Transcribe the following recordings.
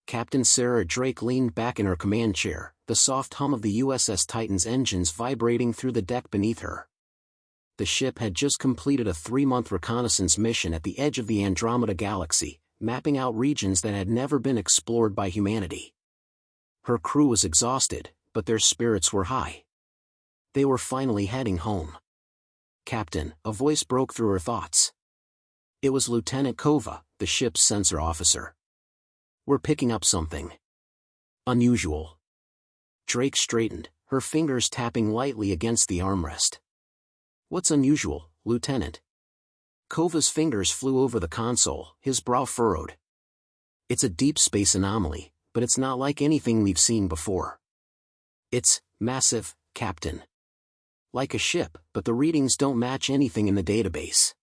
Captain Sarah Drake leaned back in her command chair, the soft hum of the USS Titan's engines vibrating through the deck beneath her. The ship had just completed a 3-month reconnaissance mission at the edge of the Andromeda Galaxy, mapping out regions that had never been explored by humanity. Her crew was exhausted, but their spirits were high. They were finally heading home. "Captain," a voice broke through her thoughts. It was Lieutenant Kova, the ship's sensor officer. "We're picking up something unusual." Drake straightened, her fingers tapping lightly against the armrest. "What's unusual, Lieutenant?" Kova's fingers flew over the console, his brow furrowed. "It's a deep space anomaly, but it's not like anything we've seen before. It's massive, Captain. Like a ship, but the readings don't match anything in the database."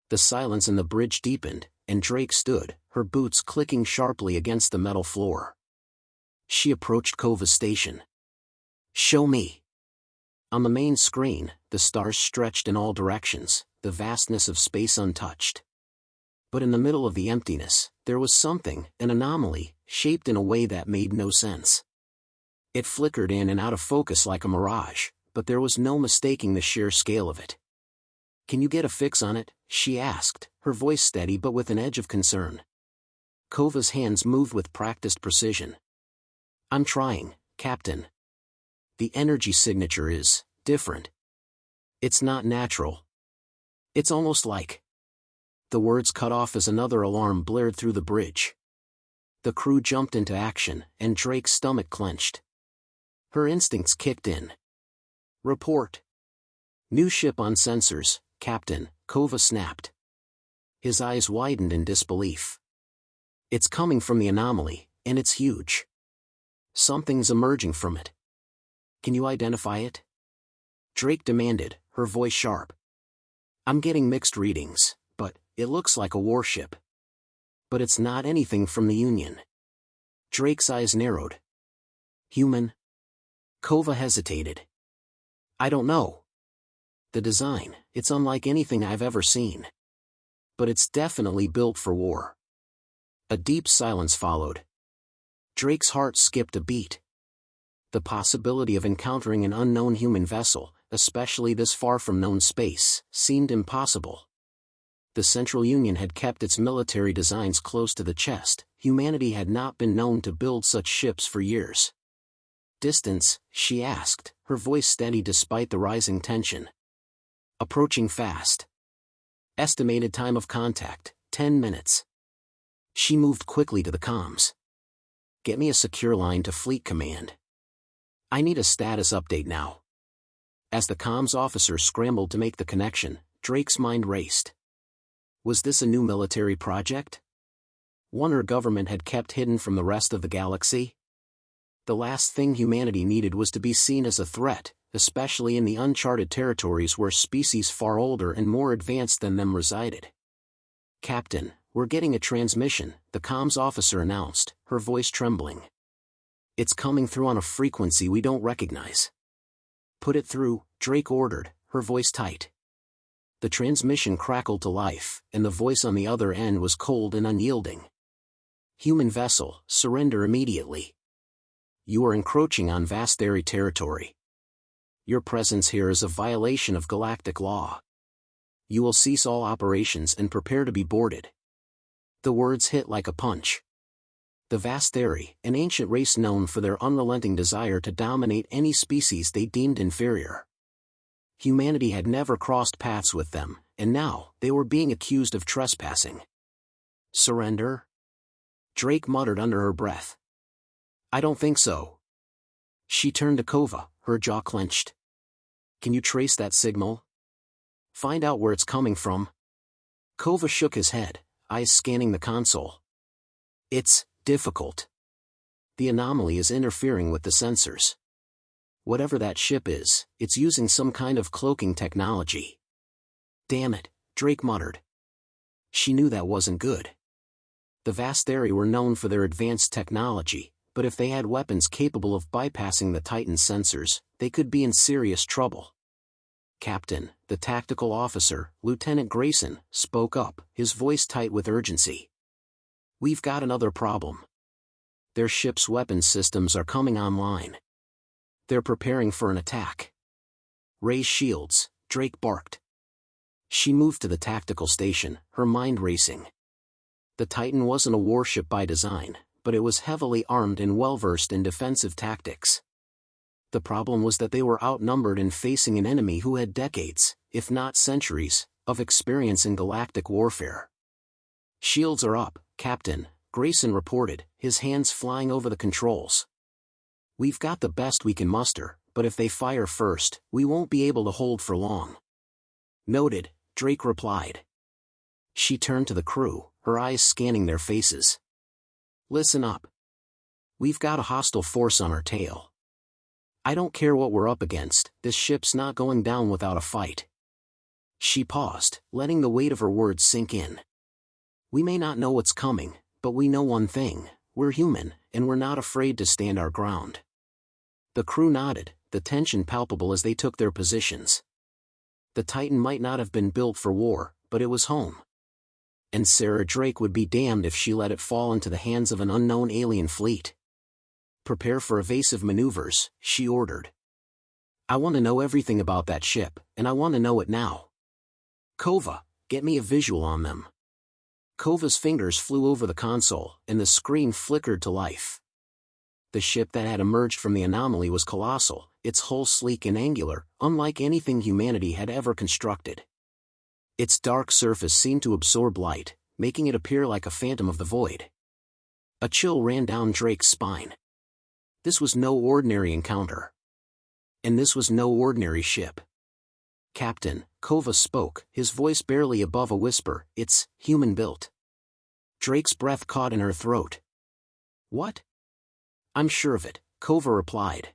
The silence in the bridge deepened, and Drake stood, her boots clicking sharply against the metal floor. She approached Kova's station. "Show me." On the main screen, the stars stretched in all directions, the vastness of space untouched. But in the middle of the emptiness, there was something, an anomaly, shaped in a way that made no sense. It flickered in and out of focus like a mirage, but there was no mistaking the sheer scale of it. "Can you get a fix on it?" she asked, her voice steady but with an edge of concern. Kova's hands moved with practiced precision. "I'm trying, Captain. The energy signature is different. It's not natural. It's almost like..." The words cut off as another alarm blared through the bridge. The crew jumped into action, and Drake's stomach clenched. Her instincts kicked in. "Report." "New ship on sensors, Captain," Kova snapped. His eyes widened in disbelief. "It's coming from the anomaly, and it's huge. Something's emerging from it. Can you identify it?" Drake demanded, her voice sharp. "I'm getting mixed readings, but it looks like a warship. But it's not anything from the Union." Drake's eyes narrowed. "Human?" Kova hesitated. "I don't know. The design, it's unlike anything I've ever seen. But it's definitely built for war." A deep silence followed. Drake's heart skipped a beat. The possibility of encountering an unknown human vessel, especially this far from known space, seemed impossible. The Central Union had kept its military designs close to the chest. Humanity had not been known to build such ships for years. "Distance?" she asked, her voice steady despite the rising tension. "Approaching fast. Estimated time of contact, 10 minutes. She moved quickly to the comms. "Get me a secure line to Fleet Command. I need a status update now." As the comms officer scrambled to make the connection, Drake's mind raced. Was this a new military project? One our government had kept hidden from the rest of the galaxy? The last thing humanity needed was to be seen as a threat, especially in the uncharted territories where species far older and more advanced than them resided. "Captain, we're getting a transmission," the comms officer announced, her voice trembling. "It's coming through on a frequency we don't recognize." "Put it through," Drake ordered, her voice tight. The transmission crackled to life, and the voice on the other end was cold and unyielding. "Human vessel, surrender immediately. You are encroaching on Vas'thari territory. Your presence here is a violation of galactic law. You will cease all operations and prepare to be boarded." The words hit like a punch. The Vas'thari, an ancient race known for their unrelenting desire to dominate any species they deemed inferior. Humanity had never crossed paths with them, and now they were being accused of trespassing. "Surrender?" Drake muttered under her breath. "I don't think so." She turned to Kova, her jaw clenched. "Can you trace that signal? Find out where it's coming from?" Kova shook his head, eyes scanning the console. "It's difficult. The anomaly is interfering with the sensors. Whatever that ship is, it's using some kind of cloaking technology." "Damn it," Drake muttered. She knew that wasn't good. The Vas'thari were known for their advanced technology, but if they had weapons capable of bypassing the Titan's sensors, they could be in serious trouble. "Captain," the tactical officer, Lieutenant Grayson, spoke up, his voice tight with urgency. "We've got another problem. Their ship's weapons systems are coming online. They're preparing for an attack. Raise shields, Drake barked. She moved to the tactical station, her mind racing. The Titan wasn't a warship by design, but it was heavily armed and well-versed in defensive tactics. The problem was that they were outnumbered and facing an enemy who had decades, if not centuries, of experience in galactic warfare. "Shields are up, Captain," Grayson reported, his hands flying over the controls. "We've got the best we can muster, but if they fire first, we won't be able to hold for long." "Noted," Drake replied. She turned to the crew, her eyes scanning their faces. "Listen up. We've got a hostile force on our tail. I don't care what we're up against, this ship's not going down without a fight." She paused, letting the weight of her words sink in. "We may not know what's coming, but we know one thing: we're human, and we're not afraid to stand our ground." The crew nodded, the tension palpable as they took their positions. The Titan might not have been built for war, but it was home. And Sarah Drake would be damned if she let it fall into the hands of an unknown alien fleet. "Prepare for evasive maneuvers," she ordered. "I want to know everything about that ship, and I want to know it now. Kova, get me a visual on them." Kova's fingers flew over the console, and the screen flickered to life. The ship that had emerged from the anomaly was colossal, its hull sleek and angular, unlike anything humanity had ever constructed. Its dark surface seemed to absorb light, making it appear like a phantom of the void. A chill ran down Drake's spine. This was no ordinary encounter. And this was no ordinary ship. "Captain," Kova spoke, his voice barely above a whisper, "it's human-built." Drake's breath caught in her throat. "What?" "I'm sure of it," Kova replied.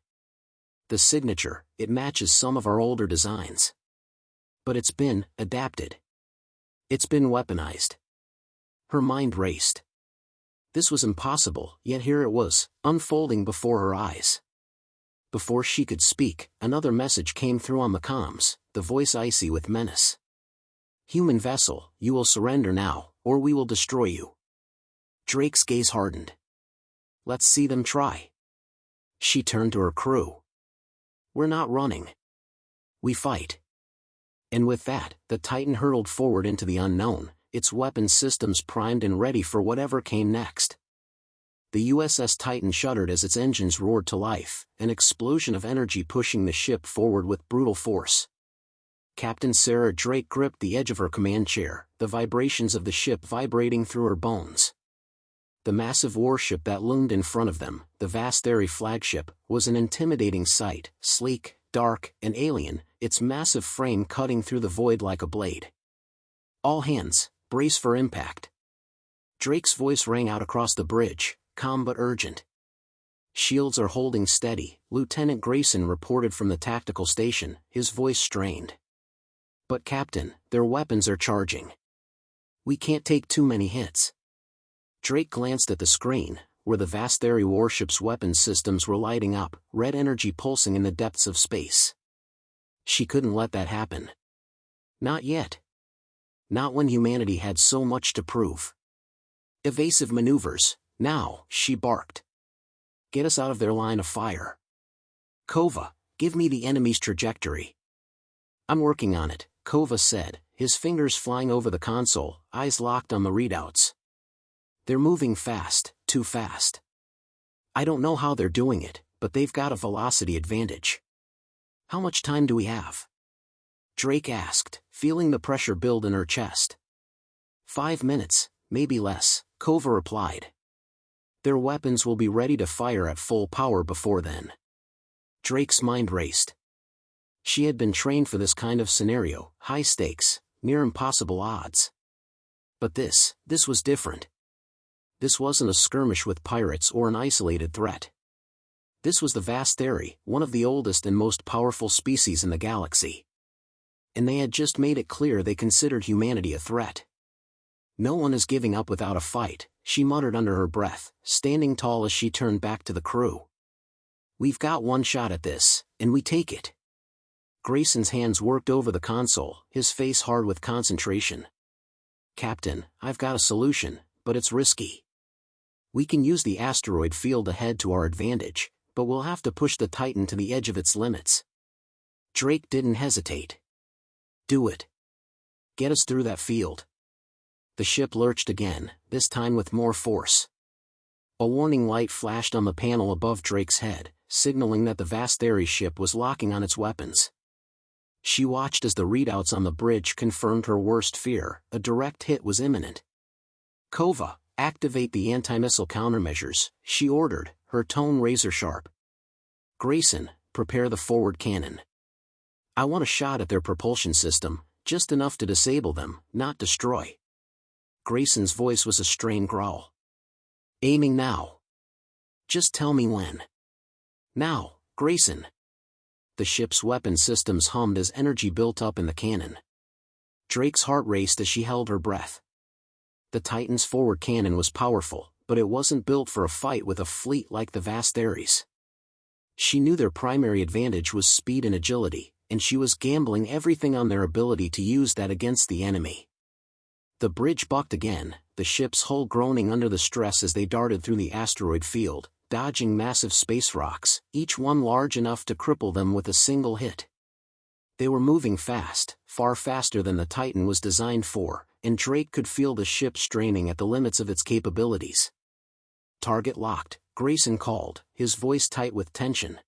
"The signature, it matches some of our older designs. But it's been adapted. It's been weaponized." Her mind raced. This was impossible, yet here it was, unfolding before her eyes. Before she could speak, another message came through on the comms, the voice icy with menace. "Human vessel, you will surrender now, or we will destroy you." Drake's gaze hardened. "Let's see them try." She turned to her crew. "We're not running. We fight." And with that, the Titan hurtled forward into the unknown, its weapons systems primed and ready for whatever came next. The USS Titan shuddered as its engines roared to life, an explosion of energy pushing the ship forward with brutal force. Captain Sarah Drake gripped the edge of her command chair, the vibrations of the ship vibrating through her bones. The massive warship that loomed in front of them, the Vas'thari flagship, was an intimidating sight, sleek, dark, and alien, its massive frame cutting through the void like a blade. "All hands, brace for impact." Drake's voice rang out across the bridge, calm but urgent. "Shields are holding steady," Lieutenant Grayson reported from the tactical station, his voice strained. "But Captain, their weapons are charging. We can't take too many hits." Drake glanced at the screen, where the Vas'thari warship's weapons systems were lighting up, red energy pulsing in the depths of space. She couldn't let that happen. Not yet. Not when humanity had so much to prove. "Evasive maneuvers, now," she barked. "Get us out of their line of fire. Kova, give me the enemy's trajectory." "I'm working on it," Kova said, his fingers flying over the console, eyes locked on the readouts. "They're moving fast, too fast. I don't know how they're doing it, but they've got a velocity advantage." "How much time do we have?" Drake asked, feeling the pressure build in her chest. 5 minutes, maybe less," Kova replied. "Their weapons will be ready to fire at full power before then." Drake's mind raced. She had been trained for this kind of scenario, high stakes, near impossible odds. But this was different. This wasn't a skirmish with pirates or an isolated threat. This was the Vas'thari, one of the oldest and most powerful species in the galaxy. And they had just made it clear they considered humanity a threat. "No one is giving up without a fight," she muttered under her breath, standing tall as she turned back to the crew. "We've got one shot at this, and we take it." Grayson's hands worked over the console, his face hard with concentration. "Captain, I've got a solution, but it's risky. We can use the asteroid field ahead to our advantage, but we'll have to push the Titan to the edge of its limits. Drake didn't hesitate. Do it. Get us through that field. The ship lurched again, this time with more force. A warning light flashed on the panel above Drake's head, signaling that the Vas'thari ship was locking on its weapons. She watched as the readouts on the bridge confirmed her worst fear: a direct hit was imminent. Kova, activate the anti-missile countermeasures, she ordered, her tone razor-sharp. Grayson, prepare the forward cannon. I want a shot at their propulsion system, just enough to disable them, not destroy. Grayson's voice was a strained growl. Aiming now. Just tell me when. Now, Grayson. The ship's weapon systems hummed as energy built up in the cannon. Drake's heart raced as she held her breath. The Titan's forward cannon was powerful, but it wasn't built for a fight with a fleet like the Vas'thari's. She knew their primary advantage was speed and agility, and she was gambling everything on their ability to use that against the enemy. The bridge bucked again, the ship's hull groaning under the stress as they darted through the asteroid field, dodging massive space rocks, each one large enough to cripple them with a single hit. They were moving fast, far faster than the Titan was designed for, and Drake could feel the ship straining at the limits of its capabilities. Target locked, Grayson called, his voice tight with tension.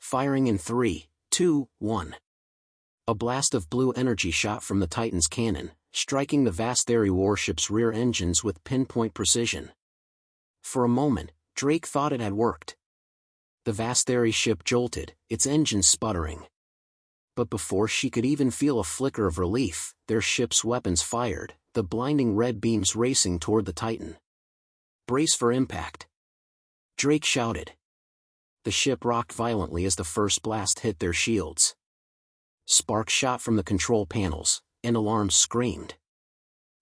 Firing in 3, 2, 1. A blast of blue energy shot from the Titan's cannon, striking the Vas'thari warship's rear engines with pinpoint precision. For a moment, Drake thought it had worked. The Vas'thari ship jolted, its engines sputtering. But before she could even feel a flicker of relief, their ship's weapons fired, the blinding red beams racing toward the Titan. Brace for impact. Drake shouted. The ship rocked violently as the first blast hit their shields. Sparks shot from the control panels, and alarms screamed.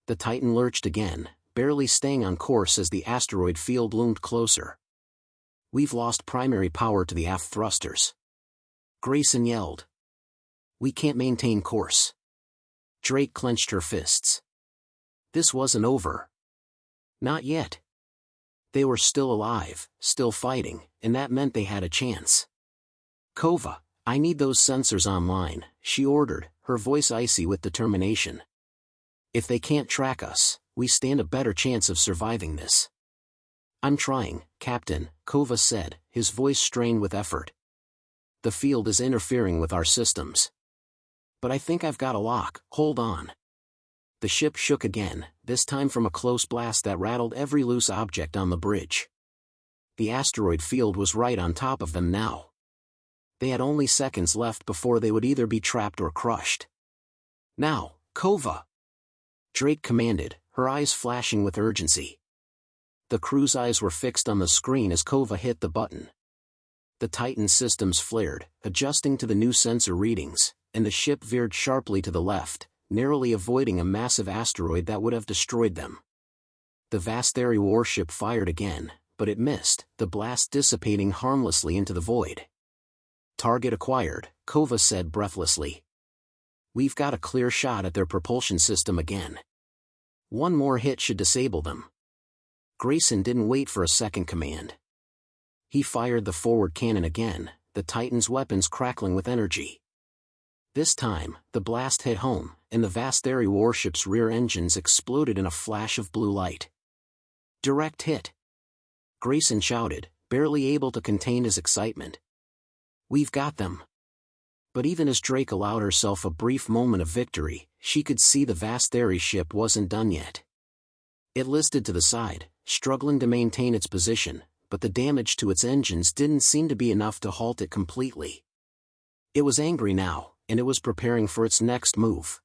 The Titan lurched again, barely staying on course as the asteroid field loomed closer. We've lost primary power to the aft thrusters. Grayson yelled. We can't maintain course. Drake clenched her fists. This wasn't over. Not yet. They were still alive, still fighting, and that meant they had a chance. Kova, I need those sensors online, she ordered, her voice icy with determination. If they can't track us, we stand a better chance of surviving this. I'm trying, Captain, Kova said, his voice strained with effort. The field is interfering with our systems. But I think I've got a lock, hold on. The ship shook again, this time from a close blast that rattled every loose object on the bridge. The asteroid field was right on top of them now. They had only seconds left before they would either be trapped or crushed. Now, Kova! Drake commanded, her eyes flashing with urgency. The crew's eyes were fixed on the screen as Kova hit the button. The Titan's systems flared, adjusting to the new sensor readings, and the ship veered sharply to the left, narrowly avoiding a massive asteroid that would have destroyed them. The Vas'thari warship fired again, but it missed, the blast dissipating harmlessly into the void. Target acquired, Kova said breathlessly. We've got a clear shot at their propulsion system again. One more hit should disable them. Grayson didn't wait for a second command. He fired the forward cannon again, the Titan's weapons crackling with energy. This time, the blast hit home, and the Vas'thari warship's rear engines exploded in a flash of blue light. Direct hit. Grayson shouted, barely able to contain his excitement. We've got them. But even as Drake allowed herself a brief moment of victory, she could see the Vas'thari ship wasn't done yet. It listed to the side, struggling to maintain its position, but the damage to its engines didn't seem to be enough to halt it completely. It was angry now, and it was preparing for its next move.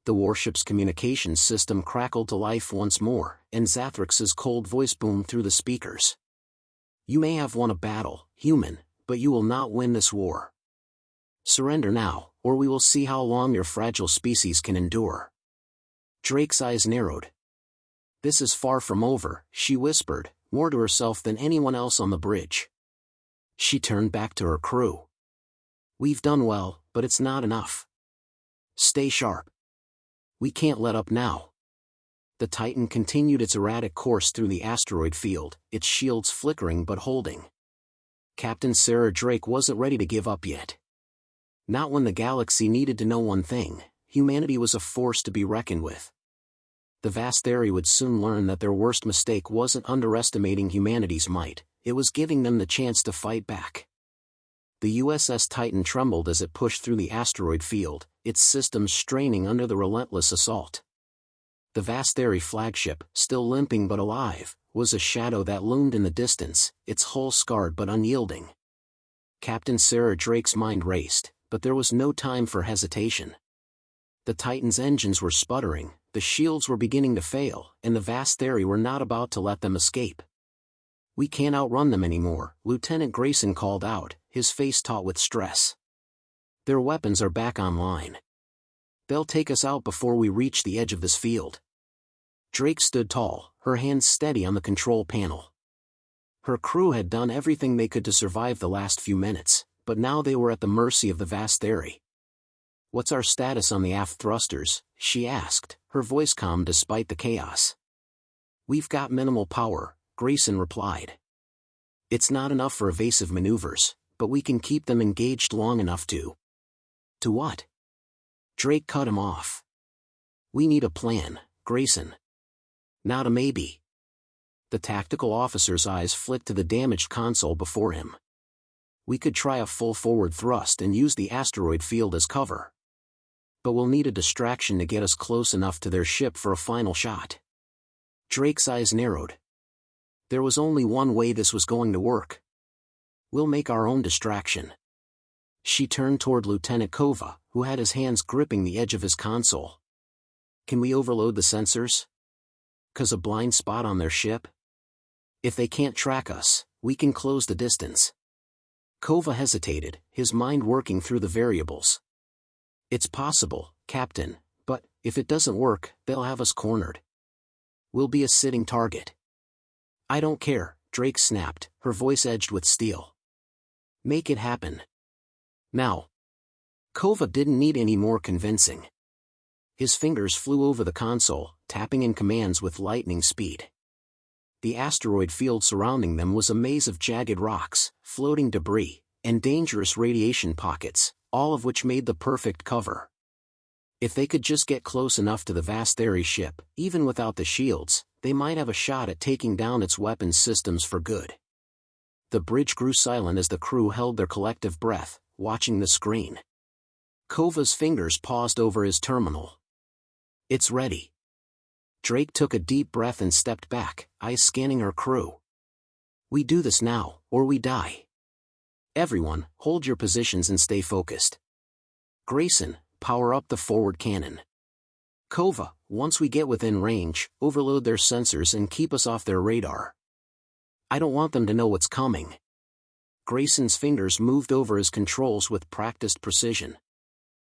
The warship's communications system crackled to life once more, and Zathrix's cold voice boomed through the speakers. You may have won a battle, human, but you will not win this war. Surrender now, or we will see how long your fragile species can endure. Drake's eyes narrowed. This is far from over, she whispered, more to herself than anyone else on the bridge. She turned back to her crew. We've done well, but it's not enough. Stay sharp. We can't let up now. The Titan continued its erratic course through the asteroid field, its shields flickering but holding. Captain Sarah Drake wasn't ready to give up yet. Not when the galaxy needed to know one thing: humanity was a force to be reckoned with. The Vas'thari would soon learn that their worst mistake wasn't underestimating humanity's might, it was giving them the chance to fight back. The USS Titan trembled as it pushed through the asteroid field, its systems straining under the relentless assault. The Vas'thari flagship, still limping but alive, was a shadow that loomed in the distance, its hull scarred but unyielding. Captain Sarah Drake's mind raced, but there was no time for hesitation. The Titan's engines were sputtering, the shields were beginning to fail, and the Vas'thari were not about to let them escape. "We can't outrun them anymore," Lieutenant Grayson called out, his face taut with stress. "Their weapons are back online. They'll take us out before we reach the edge of this field." Drake stood tall, her hands steady on the control panel. Her crew had done everything they could to survive the last few minutes, but now they were at the mercy of the Vas'thari. "What's our status on the aft thrusters?" she asked, her voice calm despite the chaos. "We've got minimal power," Grayson replied. "It's not enough for evasive maneuvers, but we can keep them engaged long enough to..." "To what?" Drake cut him off. "We need a plan, Grayson. Not a maybe." The tactical officer's eyes flicked to the damaged console before him. "We could try a full forward thrust and use the asteroid field as cover. But we'll need a distraction to get us close enough to their ship for a final shot." Drake's eyes narrowed. There was only one way this was going to work. "We'll make our own distraction." She turned toward Lieutenant Kova, who had his hands gripping the edge of his console. "Can we overload the sensors? 'Cause a blind spot on their ship? If they can't track us, we can close the distance." Kova hesitated, his mind working through the variables. "It's possible, Captain, but if it doesn't work, they'll have us cornered. We'll be a sitting target." "I don't care," Drake snapped, her voice edged with steel. "Make it happen. Now." Kova didn't need any more convincing. His fingers flew over the console, tapping in commands with lightning speed. The asteroid field surrounding them was a maze of jagged rocks, floating debris, and dangerous radiation pockets, all of which made the perfect cover. If they could just get close enough to the Vas'thari ship, even without the shields, they might have a shot at taking down its weapons systems for good. The bridge grew silent as the crew held their collective breath, watching the screen. Kova's fingers paused over his terminal. "It's ready." Drake took a deep breath and stepped back, eyes scanning her crew. "We do this now, or we die. Everyone, hold your positions and stay focused. Grayson, power up the forward cannon. Kova, once we get within range, overload their sensors and keep us off their radar. I don't want them to know what's coming." Grayson's fingers moved over his controls with practiced precision.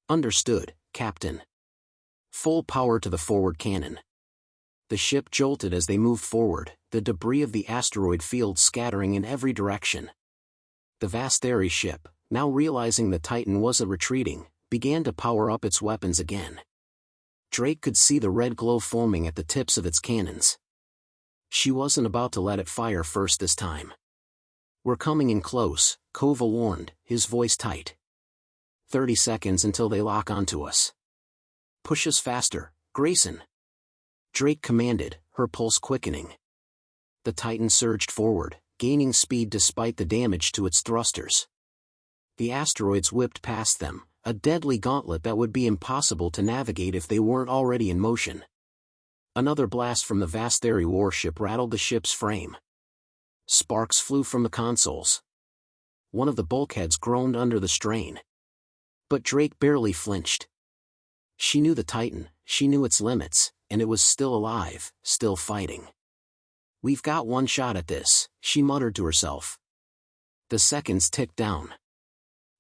"Understood, Captain. Full power to the forward cannon." The ship jolted as they moved forward, the debris of the asteroid field scattering in every direction. The Vas'thari ship, now realizing the Titan wasn't retreating, began to power up its weapons again. Drake could see the red glow foaming at the tips of its cannons. She wasn't about to let it fire first this time. "We're coming in close," Kova warned, his voice tight. 30 seconds until they lock onto us. "Push us faster, Grayson," Drake commanded, her pulse quickening. The Titan surged forward, gaining speed despite the damage to its thrusters. The asteroids whipped past them, a deadly gauntlet that would be impossible to navigate if they weren't already in motion. Another blast from the Vas'thari warship rattled the ship's frame. Sparks flew from the consoles. One of the bulkheads groaned under the strain. But Drake barely flinched. She knew the Titan, she knew its limits, and it was still alive, still fighting. "We've got one shot at this," she muttered to herself. The seconds ticked down.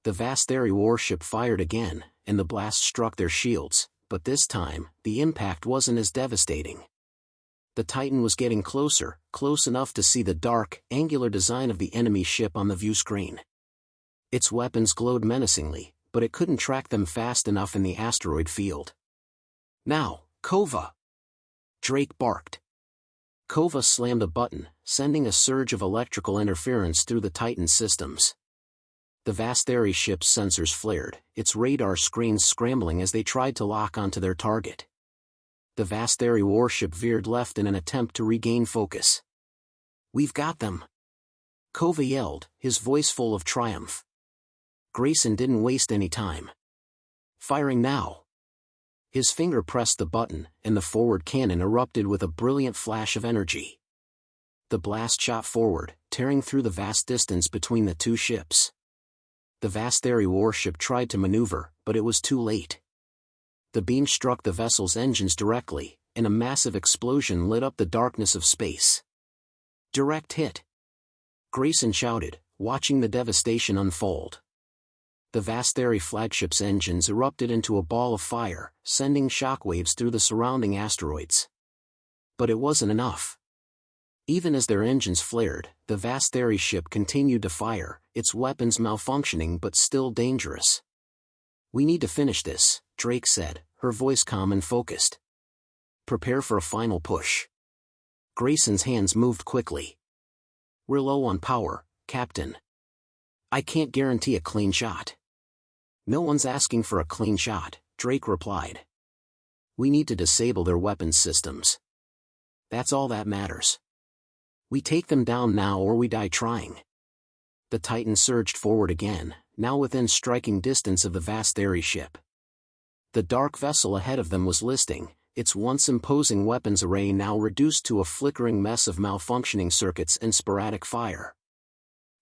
The Vas'thari warship fired again, and the blast struck their shields, but this time, the impact wasn't as devastating. The Titan was getting closer, close enough to see the dark, angular design of the enemy ship on the view screen. Its weapons glowed menacingly, but it couldn't track them fast enough in the asteroid field. "Now, Kova!" Drake barked. Kova slammed a button, sending a surge of electrical interference through the Titan's systems. The Vas'thari ship's sensors flared, its radar screens scrambling as they tried to lock onto their target. The Vas'thari warship veered left in an attempt to regain focus. "We've got them!" Kova yelled, his voice full of triumph. Grayson didn't waste any time. "Firing now!" His finger pressed the button, and the forward cannon erupted with a brilliant flash of energy. The blast shot forward, tearing through the vast distance between the two ships. The Vas'thari warship tried to maneuver, but it was too late. The beam struck the vessel's engines directly, and a massive explosion lit up the darkness of space. "Direct hit!" Grayson shouted, watching the devastation unfold. The Vas'thari flagship's engines erupted into a ball of fire, sending shockwaves through the surrounding asteroids. But it wasn't enough. Even as their engines flared, the Vas'thari ship continued to fire, its weapons malfunctioning but still dangerous. "We need to finish this," Drake said, her voice calm and focused. "Prepare for a final push." Grayson's hands moved quickly. "We're low on power, Captain. I can't guarantee a clean shot." "No one's asking for a clean shot," Drake replied. "We need to disable their weapons systems. That's all that matters. We take them down now or we die trying." The Titan surged forward again, now within striking distance of the Vas'thari ship. The dark vessel ahead of them was listing, its once imposing weapons array now reduced to a flickering mess of malfunctioning circuits and sporadic fire.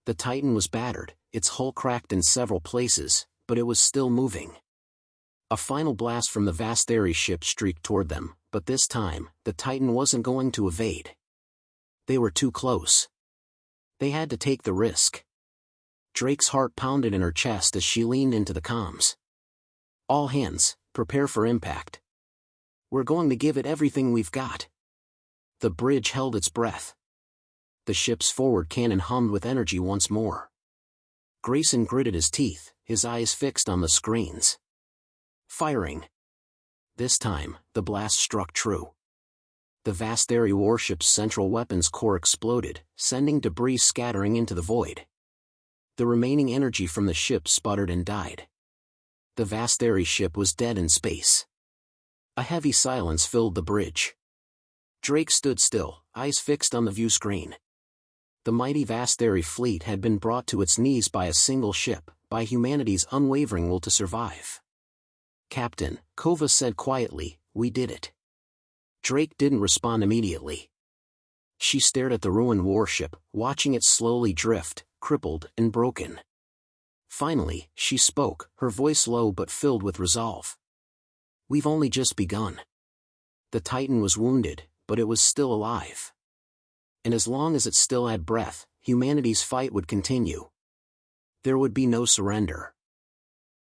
The Titan was battered, its hull cracked in several places, but it was still moving. A final blast from the Vas'thari ship streaked toward them, but this time, the Titan wasn't going to evade. They were too close. They had to take the risk. Drake's heart pounded in her chest as she leaned into the comms. "All hands, prepare for impact. We're going to give it everything we've got." The bridge held its breath. The ship's forward cannon hummed with energy once more. Grayson gritted his teeth, his eyes fixed on the screens. Firing. This time, the blast struck true. The Vas'thari warship's central weapons core exploded, sending debris scattering into the void. The remaining energy from the ship sputtered and died. The Vas'thari ship was dead in space. A heavy silence filled the bridge. Drake stood still, eyes fixed on the view screen. The mighty Vas'thari fleet had been brought to its knees by a single ship, by humanity's unwavering will to survive. "Captain," Kova said quietly, "we did it." Drake didn't respond immediately. She stared at the ruined warship, watching it slowly drift, crippled and broken. Finally, she spoke, her voice low but filled with resolve. "We've only just begun." The Titan was wounded, but it was still alive. And as long as it still had breath, humanity's fight would continue. There would be no surrender.